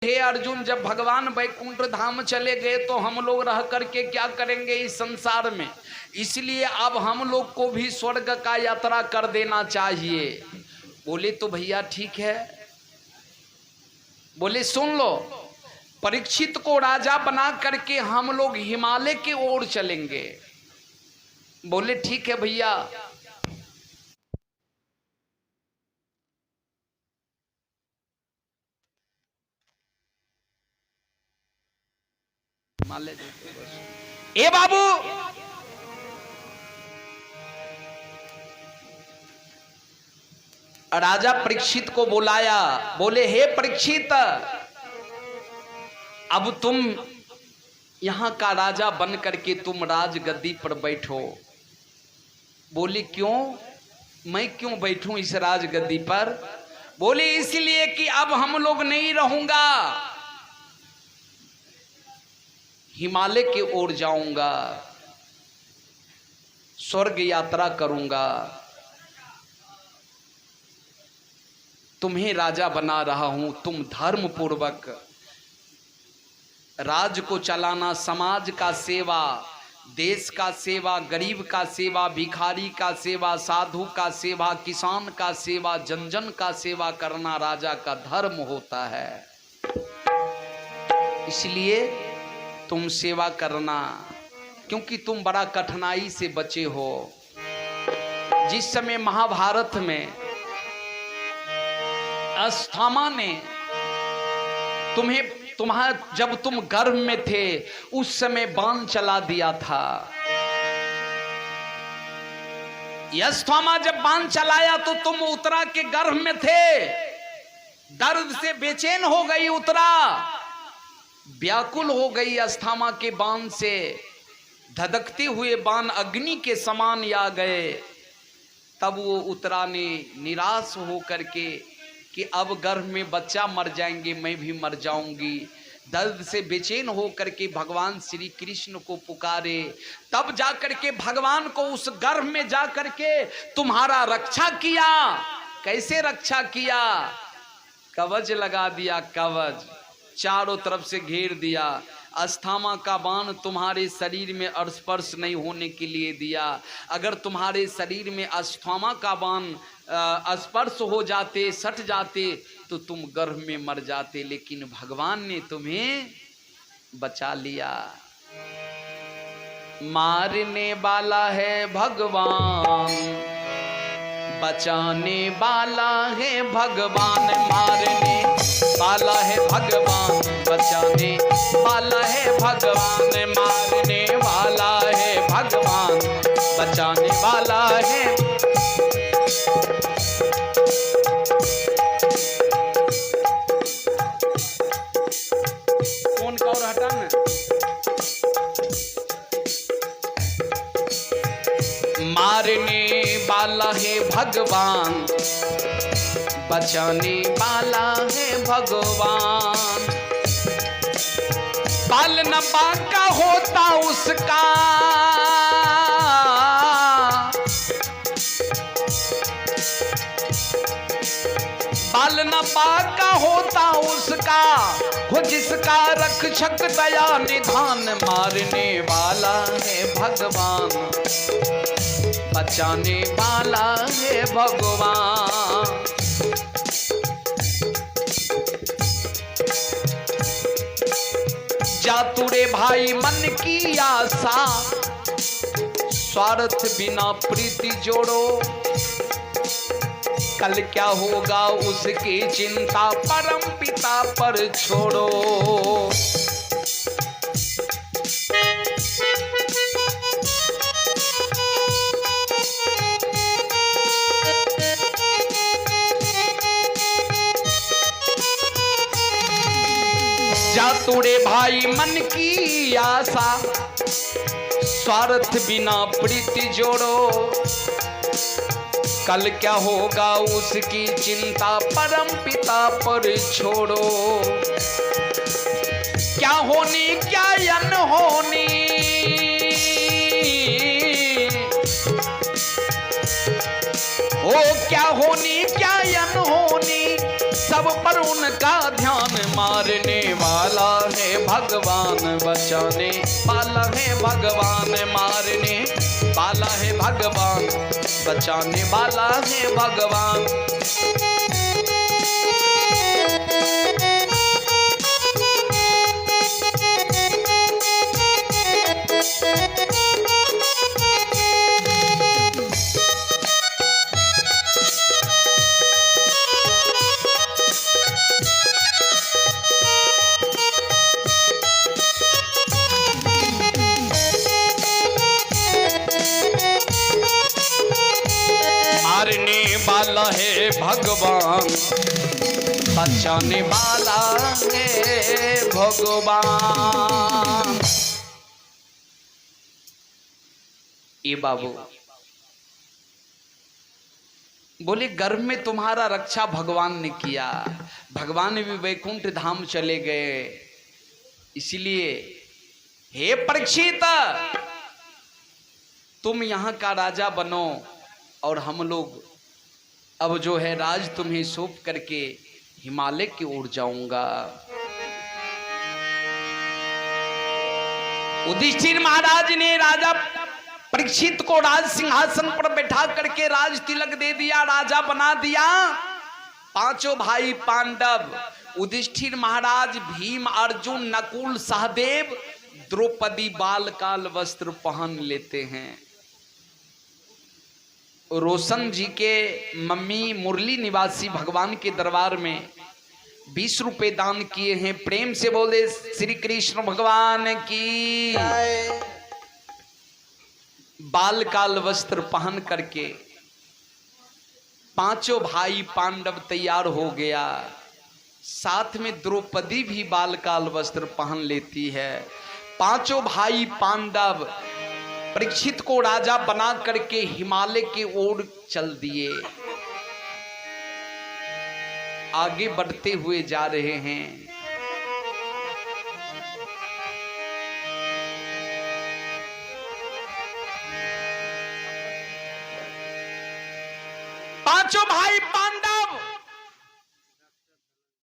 हे अर्जुन, जब भगवान वैकुंठ धाम चले गए तो हम लोग रह करके क्या करेंगे इस संसार में, इसलिए अब हम लोग को भी स्वर्ग का यात्रा कर देना चाहिए। बोले तो भैया ठीक है। बोले सुन लो, परीक्षित को राजा बना करके हम लोग हिमालय की ओर चलेंगे। बोले ठीक है भैया। ए बाबू, राजा परीक्षित को बुलाया। बोले हे परीक्षित, अब तुम यहां का राजा बन करके तुम राजगद्दी पर बैठो। बोले क्यों, मैं क्यों बैठूं इस राजगद्दी पर? बोले इसलिए कि अब हम लोग नहीं रहूंगा, हिमालय की ओर जाऊंगा, स्वर्ग यात्रा करूंगा, तुम्हें राजा बना रहा हूं। तुम धर्म पूर्वक राज को चलाना, समाज का सेवा, देश का सेवा, गरीब का सेवा, भिखारी का सेवा, साधु का सेवा, किसान का सेवा, जन जन का सेवा करना राजा का धर्म होता है। इसलिए तुम सेवा करना, क्योंकि तुम बड़ा कठिनाई से बचे हो। जिस समय महाभारत में अश्वत्थामा ने जब तुम गर्भ में थे उस समय बाण चला दिया था। अश्वत्थामा जब बाण चलाया तो तुम उत्तरा के गर्भ में थे, दर्द से बेचैन हो गई उत्तरा, व्याकुल हो गई अश्वत्थामा के बाण से। धधकते हुए बाण अग्नि के समान आ गए। तब वो उत्तरा ने निराश हो करके कि अब गर्भ में बच्चा मर जाएंगे, मैं भी मर जाऊंगी, दर्द से बेचैन हो करके भगवान श्री कृष्ण को पुकारे। तब जाकर के भगवान को उस गर्भ में जाकर के तुम्हारा रक्षा किया। कैसे रक्षा किया? कवच लगा दिया, कवच चारों तरफ से घेर दिया। अश्वत्थामा का बाण तुम्हारे शरीर में स्पर्श नहीं होने के लिए दिया। अगर तुम्हारे शरीर में अश्वत्थामा का बाण स्पर्श हो जाते, सट जाते, तो तुम गर्भ में मर जाते, लेकिन भगवान ने तुम्हें बचा लिया। मारने वाला है भगवान, बचाने वाला है भगवान। मारने वाला है भगवान, बचाने वाला है भगवान। मारने वाला है भगवान, बचाने वाला है। कौन का और हटा ना। मारने वाला है भगवान, बचाने वाला है भगवान। बाल न बांका होता उसका, बाल न बांका होता उसका, हो जिसका रक्षक दया निधान। मारने वाला है भगवान, बचाने वाला है भगवान। जातुरे भाई मन की आशा, स्वार्थ बिना प्रीति जोड़ो। कल क्या होगा उसकी चिंता, परम पिता पर छोड़ो। जातुरे भाई मन की आशा, स्वार्थ बिना प्रीति जोड़ो। कल क्या होगा उसकी चिंता, परम पिता पर छोड़ो। क्या होनी क्या अनहोनी, ओ क्या होनी क्या अनहोनी, सब पर उनका ध्यान, मारने वाला है भगवान, बचाने वाला है भगवान, मारने वाला है भगवान, बचाने वाला है भगवान। मारने वाला है भगवान, बचाने वाला है भगवान। ये बाबू बोले गर्भ में तुम्हारा रक्षा भगवान ने किया, भगवान भी वैकुंठ धाम चले गए, इसलिए हे परीक्षित तुम यहां का राजा बनो और हम लोग अब जो है राज तुम्हें सौंप करके हिमालय की ओर जाऊंगा। युधिष्ठिर महाराज ने राजा परीक्षित को राज सिंहासन पर बैठा करके राज तिलक दे दिया, राजा बना दिया। पांचों भाई पांडव युधिष्ठिर महाराज, भीम, अर्जुन, नकुल, सहदेव, द्रौपदी बाल काल वस्त्र पहन लेते हैं। रोशन जी के मम्मी मुरली निवासी भगवान के दरबार में 20 रुपए दान किए हैं। प्रेम से बोले श्री कृष्ण भगवान की। बाल काल वस्त्र पहन करके पांचों भाई पांडव तैयार हो गया, साथ में द्रौपदी भी बाल काल वस्त्र पहन लेती है। पांचों भाई पांडव परीक्षित को राजा बना करके हिमालय की ओर चल दिए, आगे बढ़ते हुए जा रहे हैं। पांचों भाई